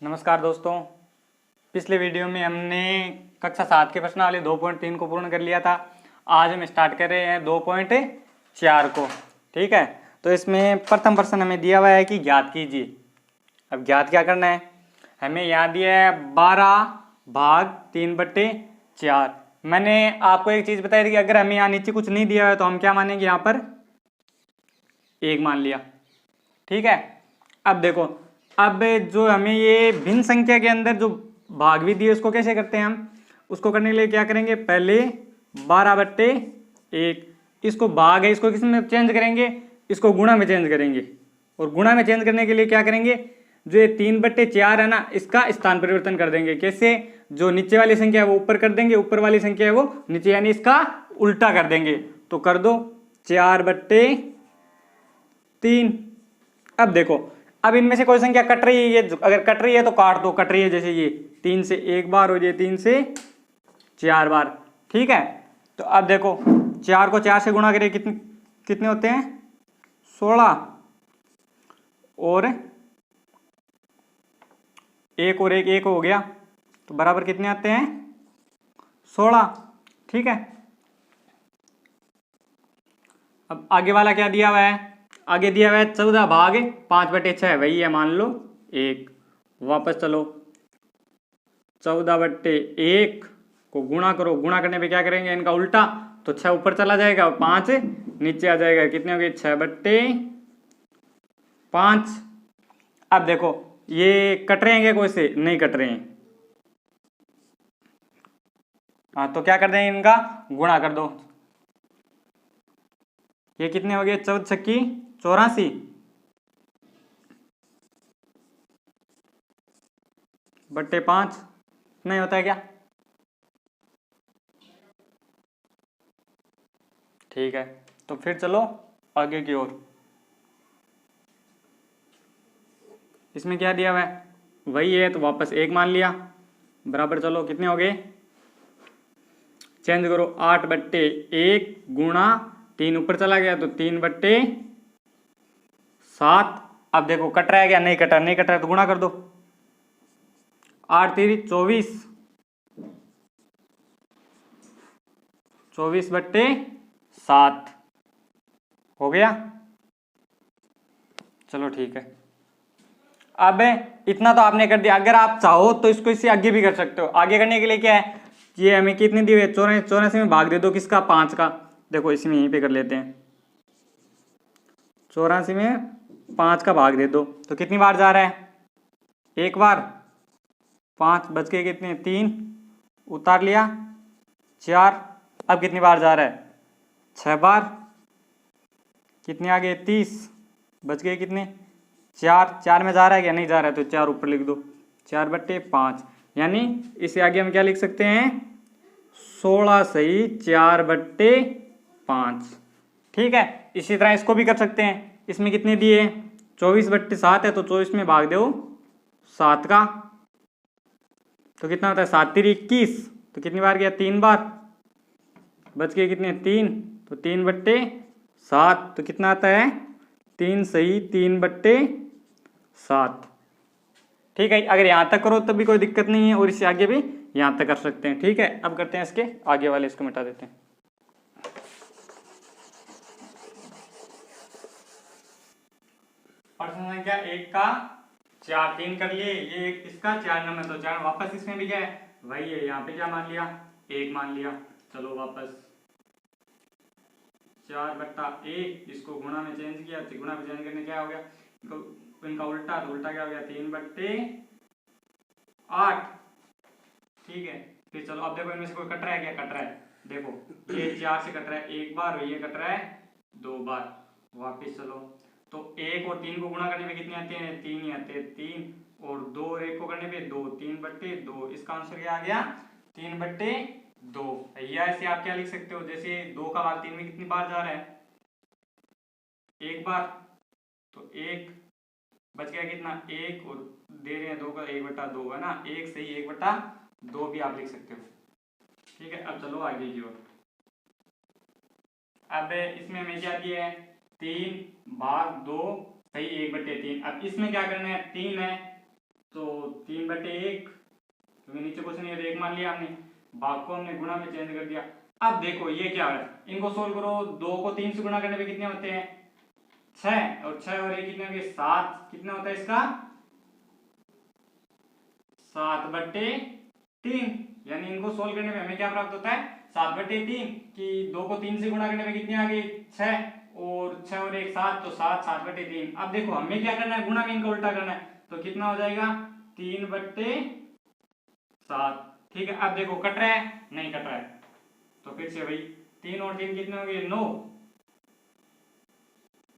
नमस्कार दोस्तों, पिछले वीडियो में हमने कक्षा 7 के प्रश्नावली 2.3 को पूर्ण कर लिया था। आज हम स्टार्ट कर रहे हैं 2.4 को। ठीक है, तो इसमें प्रथम प्रश्न हमें दिया हुआ है कि ज्ञात कीजिए। अब ज्ञात क्या करना है, हमें यहाँ दिया है 12 भाग 3/4। मैंने आपको एक चीज़ बताई थी कि अगर हमें यहाँ नीचे कुछ नहीं दिया है तो हम क्या मानेंगे, यहाँ पर 1 मान लिया। ठीक है, अब देखो, अब जो हमें ये भिन्न संख्या के अंदर जो भाग भी दिए उसको कैसे करते हैं हम, उसको करने के लिए क्या करेंगे, पहले 12/1 इसको भाग है, इसको किस में चेंज करेंगे, इसको गुणा में चेंज करेंगे। और गुणा में चेंज करने के लिए क्या करेंगे, जो ये 3/4 है ना, इसका स्थान परिवर्तन कर देंगे। कैसे, जो नीचे वाली संख्या है वो ऊपर कर देंगे, ऊपर वाली संख्या है वो नीचे, यानी इसका उल्टा कर देंगे। तो कर दो 4/3। अब देखो, अब इनमें से कोई संख्या कट रही है, ये अगर कट रही है तो काट दो, कट रही है जैसे ये 3 से 1 बार और ये 3 से 4 बार। ठीक है, तो अब देखो 4 को 4 से गुणा करें, कितने कितने होते हैं, 16। और 1 और 1 हो गया, तो बराबर कितने आते हैं, 16। ठीक है, अब आगे वाला क्या दिया हुआ है, आगे दिया हुआ है 14 भाग 5/6, वही है मान लो 1। वापस चलो, 14/1 को गुणा करो, गुणा करने पे क्या करेंगे, इनका उल्टा, तो 6 ऊपर चला जाएगा और 5 नीचे आ जाएगा। कितने हो गए, 6/5। अब देखो ये कट रहे हैं, कोई से नहीं कट रहे हैं, हाँ, तो क्या कर दें, इनका गुणा कर दो। ये कितने हो गए, 14×6 84 बट्टे 5, नहीं होता है क्या, ठीक है। तो फिर चलो आगे की ओर। इसमें क्या दिया हुआ है, वही है, तो वापस 1 मान लिया। बराबर चलो, कितने हो गए, चेंज करो, 8/1 गुणा 3 ऊपर चला गया तो 3/7। अब देखो कट रहा है क्या, नहीं कटा, नहीं कट रहा है तो गुणा कर दो, 8×3 24, 24/7 हो गया। चलो ठीक है, अब इतना तो आपने कर दिया। अगर आप चाहो तो इसको इससे आगे भी कर सकते हो। आगे करने के लिए क्या है, ये हमें कितनी दी हुई है, 84 में भाग दे दो, किसका, 5 का। देखो इसमें यहीं पे कर लेते हैं, 84 में 5 का भाग दे दो, तो कितनी बार जा रहा है, 1 बार। 5 बच के कितने, 3 उतार लिया, 4। अब कितनी बार जा रहा है, 6 बार। कितने आ गए, 30 बच गए कितने, 4 में जा रहा है क्या, नहीं जा रहा है, तो 4 ऊपर लिख दो, 4/5। यानी इसे आगे हम क्या लिख सकते हैं, 16 सही 4/5। ठीक है, इसी तरह इसको भी कर सकते हैं। इसमें कितने दिए, 24/7 है, तो 24 में भाग दो 7 का, तो कितना होता है, 7×3 21, तो कितनी बार गया, 3 बार। बच गए कितने, 3, तो 3/7, तो कितना आता है, 3 सही 3/7। ठीक है, अगर यहाँ तक करो तब भी कोई दिक्कत नहीं है, और इससे आगे भी यहाँ तक कर सकते हैं। ठीक है, अब करते हैं इसके आगे वाले, इसको मिटा देते हैं। प्रश्न संख्या 1 का 4 3 कर लिए, ये इसका 4 नंबर, तो 4 वापस इसमें भी क्या है, वही है, यहाँ पे क्या मान लिया, 1 मान लिया। चलो वापस 4/1, इसको गुणा में चेंज किया, तो गुणा में चेंज करने क्या हो गया, इनका उल्टा, तो उल्टा क्या हो गया, 3/8। ठीक है, फिर चलो अब देखो इनमें से कोई कट रहा है क्या, कट रहा है। देखो ये 4 से कट रहा है 1 बार, और ये कट रहा है 2 बार। वापिस चलो, तो 1 और 3 को गुणा करने में कितने आते हैं, 3 ही आते हैं, 3। और 2 और 1 को करने पे 2, 3/2। इसका आंसर क्या आ गया, 3/2। या ऐसे आप क्या लिख सकते हो, जैसे 2 का भाग 3 में कितनी बार जा रहा है, 1 बार, तो 1 बच गया कितना, 1, और दे रहे हैं 2 का 1/2 है ना, 1 सही 1/2 भी आप लिख सकते हो। ठीक है, अब चलो आगे की ओर। अब इसमें हमें क्या दिया है, 3/2 सही 1/3। अब इसमें क्या करना है, 3 है तो 3 3/1, क्योंकि नीचे कुछ नहीं है तो 1 मान लिया हमने, भाग को हमने गुणा में चेंज कर दिया। अब देखो ये क्या है, इनको सोल्व करो, 2 को 3 से गुणा करने पे कितने होते हैं 6, और 6 और 1 कितने होंगे 7, कितना होता है इसका 7/3, यानी इनको सोल्व करने में हमें क्या प्राप्त होता है 7/3, कि 2 को 3 से गुणा करने में कितनी आ गई 6, और 6 और 1 7, तो 7/3। अब देखो हमें क्या करना है, गुणा में इनका उल्टा करना है, तो कितना हो जाएगा 3/7। ठीक है, अब देखो कट रहा है, नहीं कट रहा है, तो फिर से भाई 3 और 3 कितने हो गए 9,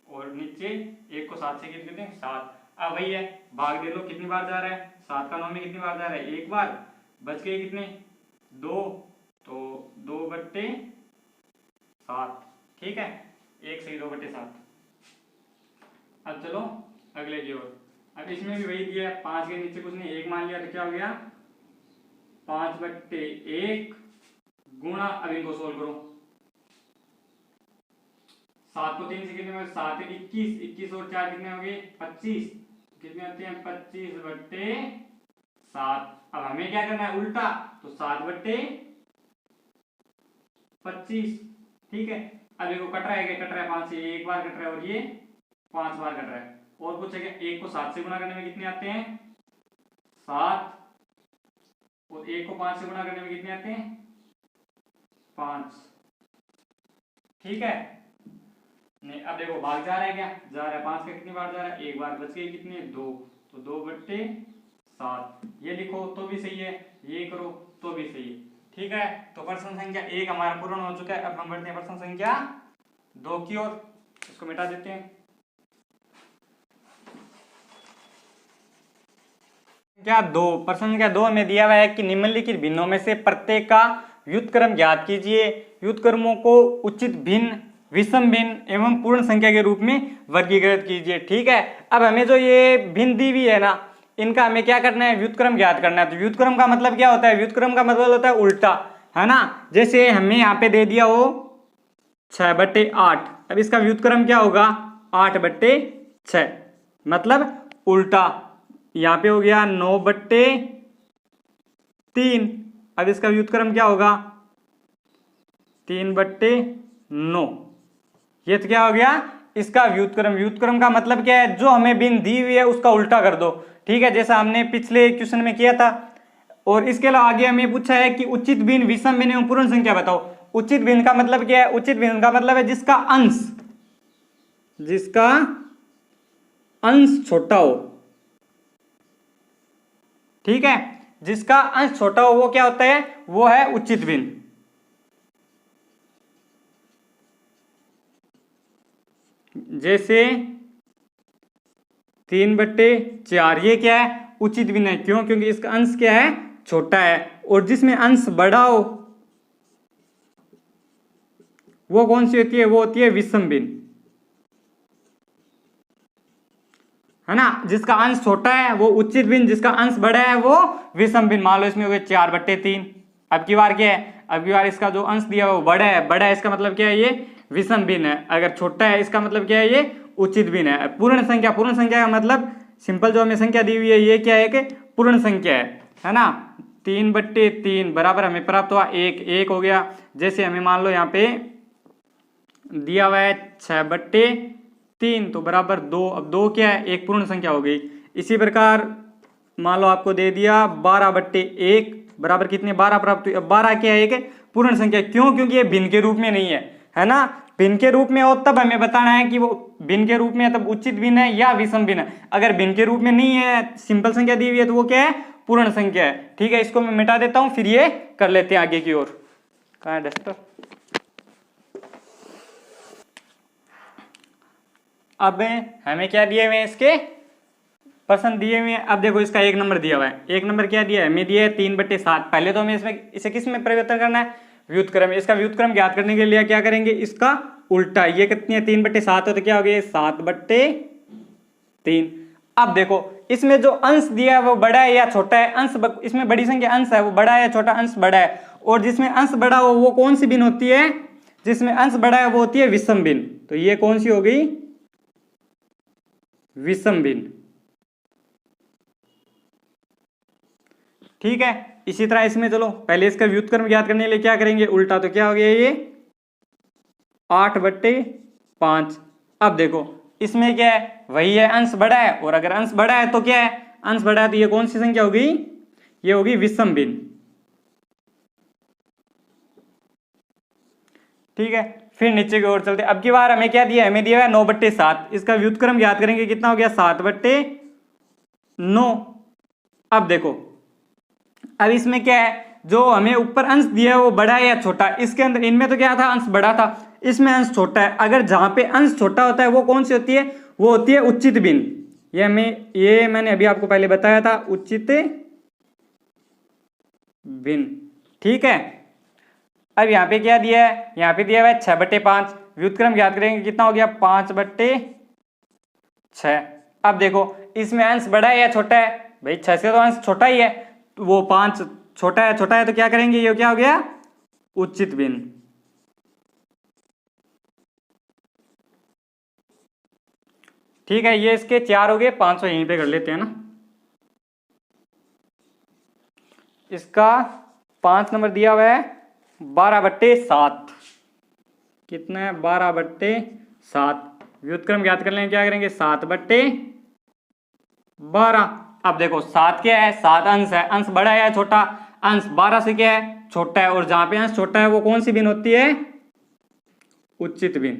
और नीचे 1 को 7 से कितने 7। अब वही है, भाग दे लो, कितनी बार जा रहा है 7 का 9 में कितनी बार जा रहा है 1 बार, बच गए कितने 2, तो 2/7। ठीक है, 1 से 2/7। अब चलो अगले की ओर। अब इसमें भी वही दिया है, 5 के नीचे कुछ नहीं, 1 मान लिया तो क्या हो गया 5/1 गुणा, अब इनको सोल्व करो, 7 को 3 से कितने में 7 21, 21 और 4 कितने हो गए 25, कितने होते हैं 25/7। अब हमें क्या करना है उल्टा, तो 7/25। ठीक है, अब देखो कट रहा है, क्या कट रहा है 5 से 1 बार कट रहा है, और ये 5 बार कट रहा है, और कुछ है क्या, 1 को 7 से गुणा करने में कितने आते हैं 7, और 1 को 5 से गुणा करने में कितने आते हैं 5। ठीक है, नहीं अब देखो भाग जा रहा है, क्या जा रहा है 5 का कितनी बार जा रहा है 1 बार, बच गए कितने 2, तो 2/7। ये लिखो तो भी सही है, ये करो तो भी सही है। ठीक है, तो प्रश्न संख्या 1 हमारा पूर्ण हो चुका है। अब हम बढ़ते हैं प्रश्न संख्या 2 की ओर, इसको मिटा देते हैं। क्या 2, प्रश्न संख्या 2 में दिया हुआ है कि निम्नलिखित भिन्नों में से प्रत्येक का व्युत्क्रम ज्ञात कीजिए, व्युत्क्रमों को उचित भिन्न, विषम भिन्न एवं पूर्ण संख्या के रूप में वर्गीकृत कीजिए। ठीक है, अब हमें जो ये भिन्न दी हुई है ना, इनका हमें क्या करना है व्युत्क्रम ज्ञात करना है। तो व्युत्क्रम का मतलब क्या होता है, व्युत्क्रम का मतलब होता है उल्टा, है ना। जैसे हमें यहाँ पे दे दिया हो 6/8, अब इसका व्युत्क्रम क्या होगा 8/6, मतलब उल्टा। यहाँ पे हो गया 9/3, अब इसका व्युत्क्रम क्या होगा 3/9। ये तो क्या हो गया इसका व्युत्क्रम। व्युत्क्रम का मतलब क्या है, जो हमें भिन्न दी हुई है उसका उल्टा कर दो। ठीक है, जैसा हमने पिछले क्वेश्चन में किया था। और इसके अलावा आगे हमें पूछा है कि उचित भिन्न, विषम भिन्न एवं पूर्ण संख्या बताओ। उचित भिन्न का मतलब क्या है, उचित भिन्न का मतलब है जिसका अंश छोटा हो। ठीक है, जिसका अंश छोटा हो वो क्या होता है, वो है उचित भिन्न। जैसे 3/4, ये क्या है उचित भिन्न है, क्यों, क्योंकि इसका अंश क्या है छोटा है। और जिसमें अंश बड़ा हो वो कौन सी होती है, वो होती है विषम भिन्न, है ना। जिसका अंश छोटा है वो उचित भिन्न, जिसका अंश बड़ा है वो विषम भिन्न। मान लो इसमें हो गया 4/3, अब की बार क्या है, अब की बार इसका जो अंश दिया है वो बड़ा है, बड़ा है इसका मतलब क्या है ये विषम भिन्न है। अगर छोटा है इसका मतलब क्या है ये उचित भिन्न है। पूर्ण संख्या, पूर्ण संख्या का मतलब सिंपल जो हमें संख्या दी हुई है ये क्या है कि पूर्ण संख्या है ना। 3/3 बराबर हमें प्राप्त हुआ 1 हो गया। जैसे हमें मान लो यहाँ पे दिया हुआ है 6/3 तो बराबर 2, अब 2 क्या है एक पूर्ण संख्या हो गई। इसी प्रकार मान लो आपको दे दिया 12/1 बराबर कितने 12 प्राप्त हुई। अब 12 क्या है एक पूर्ण संख्या, क्यों, क्योंकि ये भिन्न के रूप में नहीं है ना। भिन्न के रूप में हो तब हमें बताना है कि वो भिन्न के रूप में है तब उचित भिन्न है या विषम भिन्न है। अगर भिन्न के रूप में नहीं है, सिंपल संख्या दी हुई है, तो वो क्या है पूर्ण संख्या है। ठीक है, इसको मैं मिटा देता हूं, फिर ये कर लेते हैं आगे की ओर। कहाँ है डस्टर। अब हमें क्या दिए हुए हैं, इसके प्रश्न दिए हुए हैं। अब देखो इसका 1 नंबर दिया हुआ है। 1 नंबर क्या दिया है, हमें दिया है 3/7। पहले तो हमें इसमें इसे किस में परिवर्तन करना है, व्युत्क्रम। इसका व्युत्क्रम ज्ञात करने के लिए क्या करेंगे, इसका उल्टा। ये कितनी है 3/7 है तो क्या हो गया 7/3। अब देखो इसमें जो अंश दिया है वो बड़ा है या छोटा है, अंश इसमें बड़ी संख्या अंश है वो बड़ा है या छोटा, अंश बड़ा है। और जिसमें अंश बड़ा हो वो कौन सी भिन्न होती है, जिसमें अंश बड़ा है वो होती है विषम भिन्न। तो ये कौन सी हो गई विषम भिन्न। ठीक है। इसी तरह इसमें चलो पहले इसका व्युत्क्रम ज्ञात करने के लिए क्या करेंगे, उल्टा, तो क्या हो गया ये 8/5। अब देखो इसमें क्या है, वही है, अंश बड़ा है, और अगर अंश बड़ा है तो क्या है, अंश बड़ा है तो ये कौन सी संख्या होगी, ये होगी विषम भिन्न। ठीक है, फिर नीचे की ओर चलते। अब की बार हमें क्या दिया है, हमें दिया है 9/7। इसका व्युत्क्रम ज्ञात करेंगे, कितना हो गया 7/9। अब देखो अब इसमें क्या है, जो हमें ऊपर अंश दिया है वो बड़ा है या छोटा, इसके अंदर इनमें तो क्या था, अंश बड़ा था, इसमें अंश छोटा है। अगर जहां पे अंश छोटा होता है वो कौन सी होती है, वो होती है उचित भिन्न। ये मैंने अभी आपको पहले बताया था, उचित भिन्न। ठीक है, अब यहाँ पे क्या दिया है, यहाँ पे दिया हुआ है 6/5। व्युत्क्रम ज्ञात करेंगे, कितना हो गया 5/6। अब देखो इसमें अंश बड़ा है या छोटा है, भाई 6 से तो अंश छोटा ही है, तो वो 5 छोटा है तो क्या करेंगे, ये क्या हो गया उचित भिन्न। ठीक है, ये इसके 4 हो गए, 500 यहीं पे कर लेते हैं ना। इसका 5 नंबर दिया हुआ है 12/7। कितना है 12/7। व्युत्क्रम ज्ञात कर लेंगे, क्या करेंगे 7/12। अब देखो 7 क्या है, 7 अंश है, अंश बड़ा है या छोटा, अंश 12 से क्या है छोटा है, और जहां पे अंश छोटा है वो कौन सी भिन्न होती है, उचित भिन्न।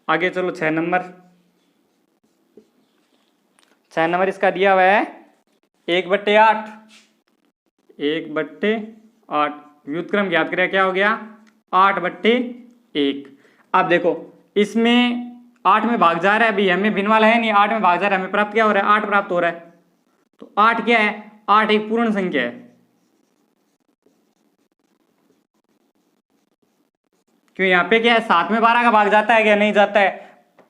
आगे चलो 6 नंबर। 6 नंबर इसका दिया हुआ है 1/8। 1/8। व्युत्क्रम ज्ञात करें, क्या हो गया 8/1। अब देखो इसमें 8 में भाग जा रहा है, अभी हमें भिन्न वाला है नहीं, 8 में भाग जा रहा है, हमें प्राप्त क्या हो रहा है 8 प्राप्त हो रहा है। तो 8 क्या है, 8 एक पूर्ण संख्या है, क्यों यहाँ पे क्या है 7 में 12 का भाग जाता है क्या, नहीं जाता है।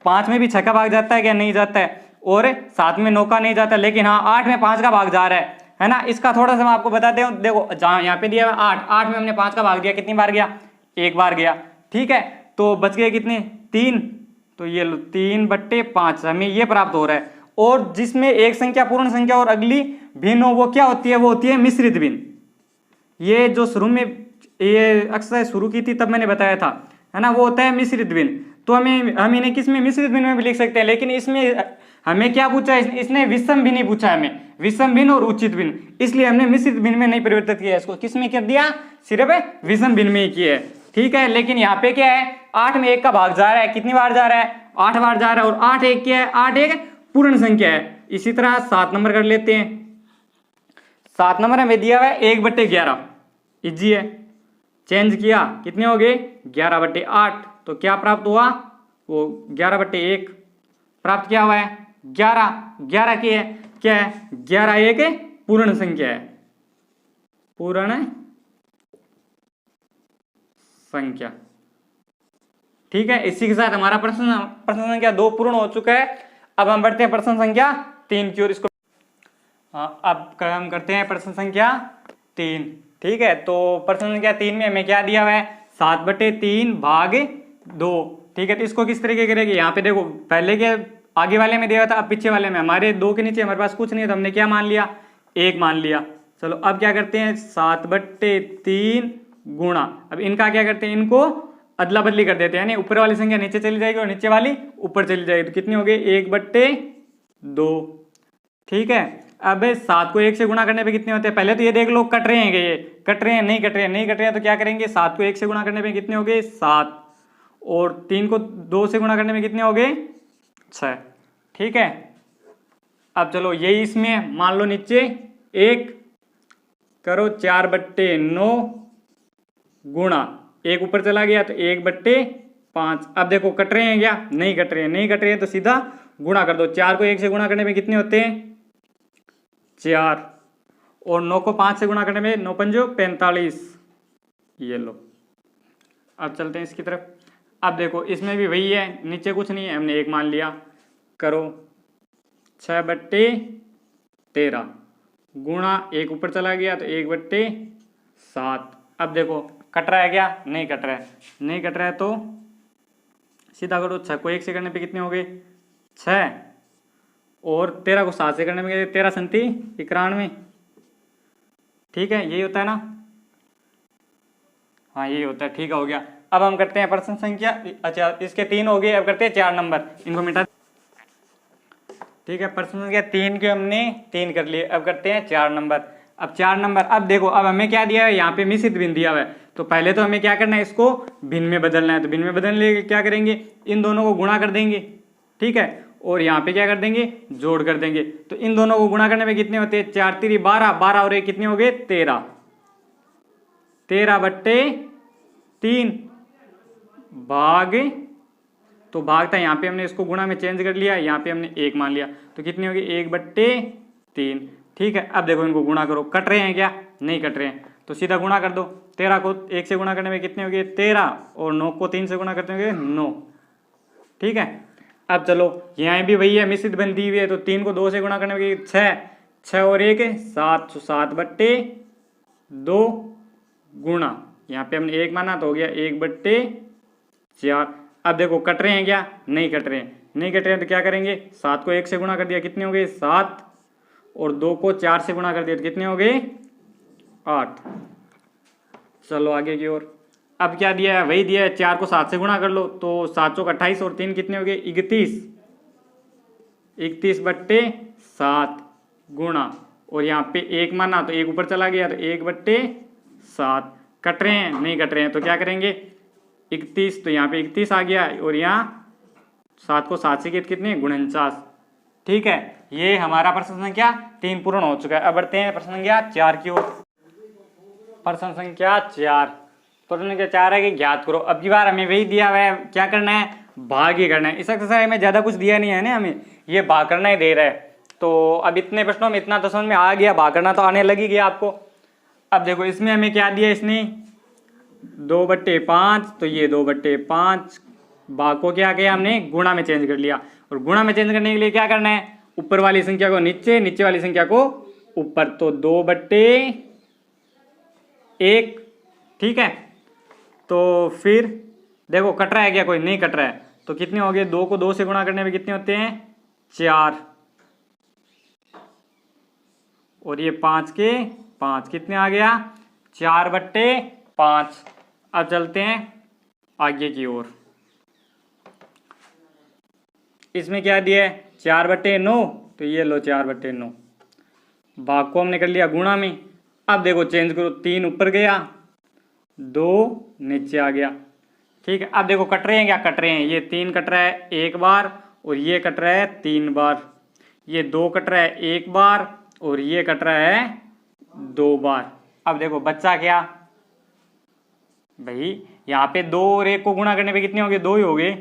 5 में भी 6 का भाग जाता है क्या, नहीं जाता है। और 7 में 9 का नहीं जाता, लेकिन हाँ 8 में 5 का भाग जा रहा है ना। इसका थोड़ा सा मैं आपको बताते हूँ, देखो जहाँ यहाँ पे दिया है 8 में हमने 5 का भाग दिया, कितनी बार गया, एक बार गया। ठीक है, तो बच गए कितने 3, तो ये 3/5 हमें ये प्राप्त हो रहा है। और जिसमें एक संख्या पूर्ण संख्या और अगली भिन्न हो, वो क्या होती है, वो होती है मिश्रित भिन्न। ये जो शुरू में ये अक्सर शुरू की थी तब मैंने बताया था, है ना, वो होता है मिश्रित भिन्न। तो हम इन्हें किस में, मिश्रित भिन्न में भी लिख सकते हैं, लेकिन इसमें हमें क्या पूछा है, इसने विषम भिन्न ही पूछा है हमें, विषम भिन्न और उचित भिन्न, इसलिए हमने मिश्रित भिन्न में नहीं परिवर्तित किया, इसको किस में कर दिया, सिर्फ विषम भिन्न में ही किया है। ठीक है, लेकिन यहाँ पे क्या है 8 में 1 का भाग जा रहा है, कितनी बार जा रहा है 8 बार जा रहा है, और 8 एक क्या है, 8 एक पूर्ण संख्या है। इसी तरह 7 नंबर कर लेते हैं। 7 नंबर हमें दिया हुआ है 1/11। इजी है, चेंज किया, कितने हो गए 11/8, तो क्या प्राप्त हुआ, वो 11/1 प्राप्त किया हुआ है। 11 की है, क्या है 11 एक पूर्ण संख्या है, पूर्ण संख्या। ठीक है, इसी के साथ हमारा प्रश्न संख्या 2 पूर्ण हो चुका है। अब हम बढ़ते हैं प्रश्न संख्या 3 की ओर। इसको अब हम करते हैं प्रश्न संख्या 3। ठीक है, तो प्रश्न संख्या 3 में हमें क्या दिया हुआ है 7/3 भाग 2। ठीक है, तो इसको किस तरीके करेंगे, यहाँ पे देखो पहले के आगे वाले में दिया हुआ था, अब पीछे वाले में, हमारे 2 के नीचे हमारे पास कुछ नहीं है, तो हमने क्या मान लिया 1 मान लिया। चलो अब क्या करते हैं 7/3 गुणा, अब इनका क्या करते हैं, इनको अदला बदली कर देते हैं, यानी ऊपर वाली संख्या नीचे चली जाएगी और नीचे वाली ऊपर चली जाएगी, तो कितनी हो गई 1/2। ठीक है, अब 7 को 1 से गुणा करने पे कितने होते हैं, पहले तो ये देख लो कट रहे हैं, ये कट रहे हैं, नहीं कट रहे हैं, नहीं कट रहे हैं, तो क्या करेंगे 7 को 1 से गुणा करने पे कितने हो गए 7, और 3 को 2 से गुणा करने में कितने हो गए 6। ठीक है, अब चलो यही इसमें मान लो नीचे 1 करो 4/9 गुणा 1 ऊपर चला गया तो 1/5। अब देखो कट रहे हैं क्या, नहीं कट रहे हैं, नहीं कट रहे हैं तो सीधा गुणा कर दो। 4 को 1 से गुणा करने में कितने होते हैं 4, और 9 को 5 से गुणा करने में 9 पंजो 45। ये लो, अब चलते हैं इसकी तरफ। अब देखो इसमें भी वही है, नीचे कुछ नहीं है, हमने 1 मान लिया, करो 6/13 गुणा 1 ऊपर चला गया तो 1/7। अब देखो कट रहा है क्या, नहीं कट रहा है, नहीं कट रहा है तो सीधा करो, 6 को 1 से करने पे कितने हो गए 6, और 13 को 7 से करने में 13 संति 91। ठीक है, यही होता है ना? हाँ यही होता है। ठीक है, हो गया। अब हम करते हैं प्रश्न संख्या, अच्छा इसके 3 हो गए, अब करते हैं 4 नंबर, इनको मिटा। ठीक है, प्रश्न संख्या 3 के हमने 3 कर लिए, अब करते हैं 4 नंबर। अब 4 नंबर, अब देखो अब हमें क्या दिया है, यहाँ पे मिश्रित भिन्न दिया हुआ है, तो पहले तो हमें क्या करना है, इसको भिन्न में बदलना है। तो भिन्न में बदलने के क्या करेंगे, इन दोनों को गुणा कर देंगे। ठीक है, और यहाँ पे क्या कर देंगे, जोड़ कर देंगे। तो इन दोनों को गुणा करने में कितने होते हैं, 4 3 12, 12 और 1 कितने हो गए, 13, 13/3 भाग, तो भाग था यहाँ पे हमने इसको गुणा में चेंज कर लिया, यहाँ पे हमने 1 मान लिया, तो कितनी होगी 1/3। ठीक है, अब देखो इनको गुणा करो, कट रहे हैं क्या, नहीं कट रहे हैं, तो सीधा गुणा कर दो। 13 को 1 से गुणा करने में कितने हो गए 13, और 9 को 3 से गुणा करते होंगे 9। ठीक है, अब चलो यहाँ भी वही है, मिश्रित भिन्न दी हुई है, तो 3 को 2 से गुणा करने में 6, 6 और 1 7, 7/2 गुणा, यहाँ पे हमने 1 माना तो हो गया 1/4। अब देखो कट रहे हैं क्या, नहीं कट रहे हैं, नहीं कट रहे हैं तो क्या करेंगे, 7 को 1 से गुणा कर दिया, कितने हो गए 7, और 2 को 4 से गुणा कर दिया तो कितने हो गए 8। चलो आगे की ओर। अब क्या दिया है, वही दिया है, 4 को 7 से गुणा कर लो, तो 7 चौक 28 और 3 कितने हो गए 31, 31/7 गुणा, और यहाँ पे 1 माना तो 1 ऊपर चला गया तो 1/7। कट रहे हैं, नहीं कट रहे हैं, तो क्या करेंगे 31, तो यहाँ पे 31 आ गया, और यहाँ 7 को 7 से कितने 49। ठीक है, ये हमारा प्रश्न संख्या 3 पूर्ण हो चुका है। अब बढ़ते हैं प्रश्न संख्या 4 की ओर। प्रश्न संख्या 4, प्रश्न संख्या 4 है कि ज्ञात करो। अब की बार हमें वही दिया हुआ है, क्या करना है, भाग ही करना है। इस एक्सरसाइज में ज्यादा कुछ दिया नहीं है ना, हमें ये भाग करना ही दे रहा है। तो अब इतने प्रश्नों में इतना तो समझ में आ गया, भाग करना तो आने लगी गया आपको। अब देखो इसमें हमें क्या दिया, इसने 2/5, तो ये 2/5 भाग को क्या किया हमने, गुणा में चेंज कर लिया, और गुणा में चेंज करने के लिए क्या करना है, ऊपर वाली संख्या को नीचे, नीचे वाली संख्या को ऊपर, तो 2/1। ठीक है, तो फिर देखो कट रहा है क्या, कोई नहीं कट रहा है, तो कितने हो गए, 2 को 2 से गुणा करने में कितने होते हैं 4, और ये 5 के 5 कितने आ गया 4/5। अब चलते हैं आगे की ओर। इसमें क्या दिया है 4/9, तो ये लो 4/9, भाग को हमने कर लिया गुणा में। अब देखो चेंज करो, 3 ऊपर गया, 2 नीचे आ गया। ठीक है, अब देखो कट रहे हैं क्या, कट रहे हैं, ये 3 कट रहा है 1 बार, और ये कट रहा है 3 बार, ये 2 कट रहा है 1 बार, और ये कट रहा है 2 बार। अब देखो बच्चा क्या भाई, यहाँ पे 2 और 1 को गुणा करने पे कितने हो गए, 2 ही हो गए,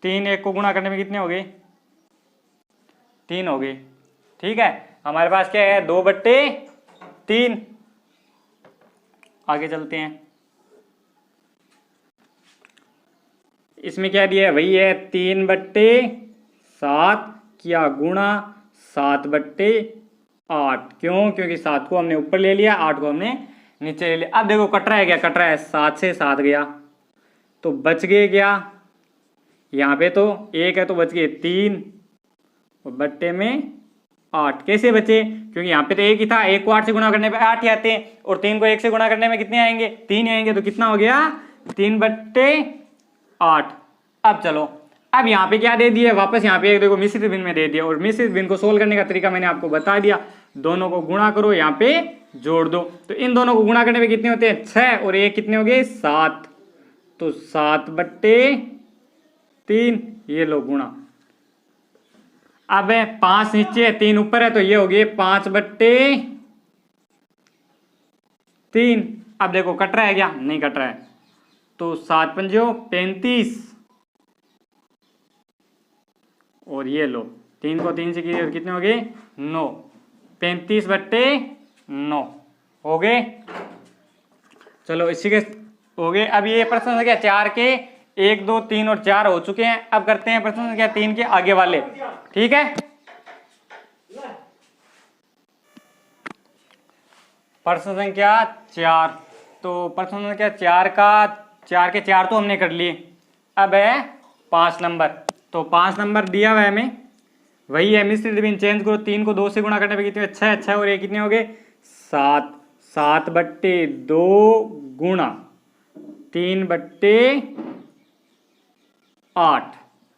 3 1 को गुणा करने में कितने हो गए 3 हो गए। ठीक है, हमारे पास क्या है 2/3। आगे चलते हैं, इसमें क्या दिया है, वही है 3/7 किया गुणा 7/8। क्यों, क्योंकि 7 को हमने ऊपर ले लिया, 8 को हमने नीचे ले लिया। अब देखो कट रहा है क्या, कट रहा है 7 से 7 गया, तो बच गए क्या, यहाँ पे तो 1 है तो बच गए 3, और बट्टे में 8। कैसे बचे, क्योंकि यहाँ पे तो 1 ही था, 1 को 8 से गुणा करने पे 8 ही आते हैं, और 3 को 1 से गुणा करने में कितने आएंगे 3 आएंगे, तो कितना हो गया 3/8। अब चलो, अब यहाँ पे क्या दे दिया, वापस यहाँ पे देखो मिश्रित भिन्न में दे दिया, और मिश्रित भिन्न को सोल्व करने का तरीका मैंने आपको बता दिया। दोनों को गुणा करो, यहाँ पे जोड़ दो, तो इन दोनों को गुणा करने में कितने होते हैं 6, और 1 कितने हो गए 7, तो 7/3, ये लो गुणा। अब 5 नीचे 3 ऊपर है, तो ये हो गए 5/3। अब देखो कट रहा है क्या, नहीं कट रहा है, तो 7 पंजो 35, और ये लो 3 को 3 से किए कितने हो गए 9, 35/9 हो गए। चलो इसी के हो गए। अब ये प्रश्न संख्या 4 के 1 2 3 और 4 हो चुके हैं। अब करते हैं प्रश्न संख्या 3 के आगे वाले। ठीक है, प्रश्न संख्या 4, तो प्रश्न संख्या 4 का 4 के 4 तो हमने कर लिए। अब है 5 नंबर। तो 5 नंबर दिया हुआ है हमें, वही है मिश्रित भिन्न। चेंज करो, 3 को 2 से गुणा करने पे कितने 6 और ये कितने हो गए 7। 7/2 गुणा 3/8।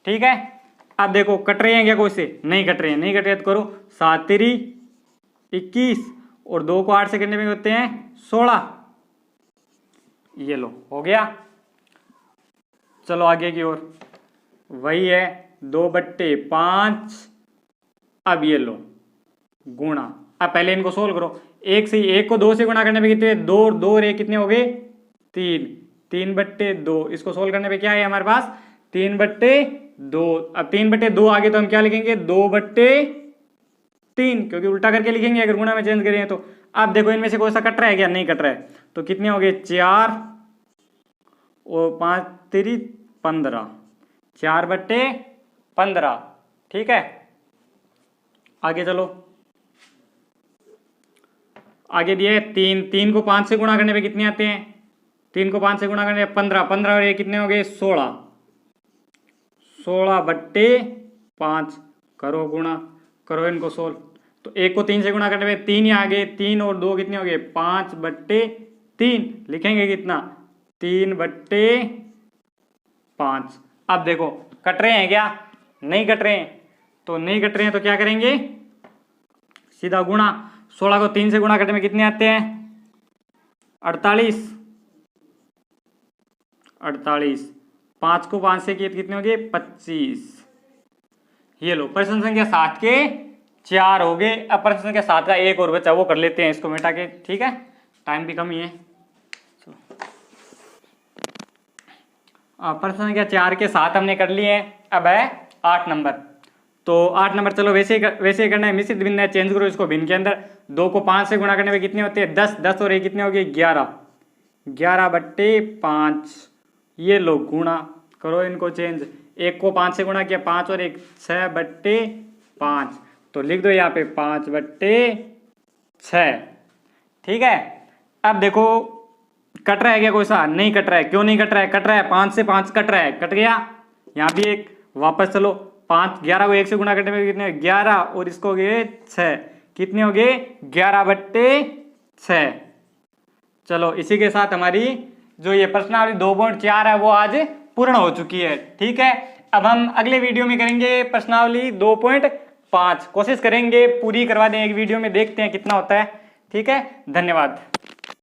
ठीक है, अब देखो कट रहे हैं क्या कोई से? नहीं कट रहे हैं, नहीं कट रहे तो करो 7 3 21 और 2 को 8 से करने में होते हैं 16। ये लो हो गया। चलो आगे की ओर, वही है 2/5। अब ये लो गुणा, अब पहले इनको सोल्व करो। 1 को 2 से गुणा करने पे कितने 2 और 2 रे कितने हो गए 3। 3/2 इसको सोल्व करने पे क्या है हमारे पास 3/2। अब 3/2 आगे तो हम क्या लिखेंगे 2/3, क्योंकि उल्टा करके लिखेंगे अगर गुणा में चेंज करें तो। अब देखो इनमें से कोई सा कट रहा है क्या? नहीं कट रहा है, तो कितने हो गए 4 और 5 3 15। 4/15। ठीक है, आगे चलो। आगे दिया है 3 को 5 से गुणा करने पे कितने आते हैं? 3 को 5 से गुणा करने पे 15। 15 और ये कितने हो गए 16। 16/5 करो गुणा, करो इनको सोल्व। तो 1 को 3 से गुणा करने पे 3 ही आ गए, 3 और 2 कितने हो गए 5/3। लिखेंगे कितना 3/5। अब देखो कट रहे हैं क्या? नहीं कट रहे हैं, तो नहीं कट रहे हैं तो क्या करेंगे सीधा गुणा। 16 को 3 से गुणा करने में कितने आते हैं 48। 5 को 5 से किए तो कितने हो गए 25। ये लो प्रश्न संख्या 7 के 4 हो गए। अब प्रश्न संख्या 7 का एक और बचा, वो कर लेते हैं इसको मिटा के। ठीक है, टाइम भी कम ही है। प्रश्न संख्या 4 के 7 हमने कर लिए हैं। अब है 8 नंबर। तो 8 नंबर चलो वैसे ही करना है। मिश्रित भिन्न है, चेंज करो इसको भिन्न के अंदर। 2 को 5 से गुणा करने में कितने होते हैं 10। 10 और ये कितने हो गए 11। 11/5। ये लो गुणा, करो इनको चेंज। 1 को 5 से गुणा किया 5 और 1 6/5। तो लिख दो यहाँ पे 5/6। ठीक है, अब देखो कट रहा है क्या कोई सा? नहीं कट रहा है। क्यों नहीं कट रहा है? कट रहा है 5 से 5 कट रहा है, कट गया। यहाँ भी एक वापस चलो 5 11 को 1 से गुणा करने में कितने 11 और इसको हो गए 6। कितने हो गए 11/6। चलो इसी के साथ हमारी जो ये प्रश्नावली 2.4 है वो आज पूर्ण हो चुकी है। ठीक है, अब हम अगले वीडियो में करेंगे प्रश्नावली 2.5। कोशिश करेंगे पूरी करवा दें एक वीडियो में, देखते हैं कितना होता है। ठीक है, धन्यवाद।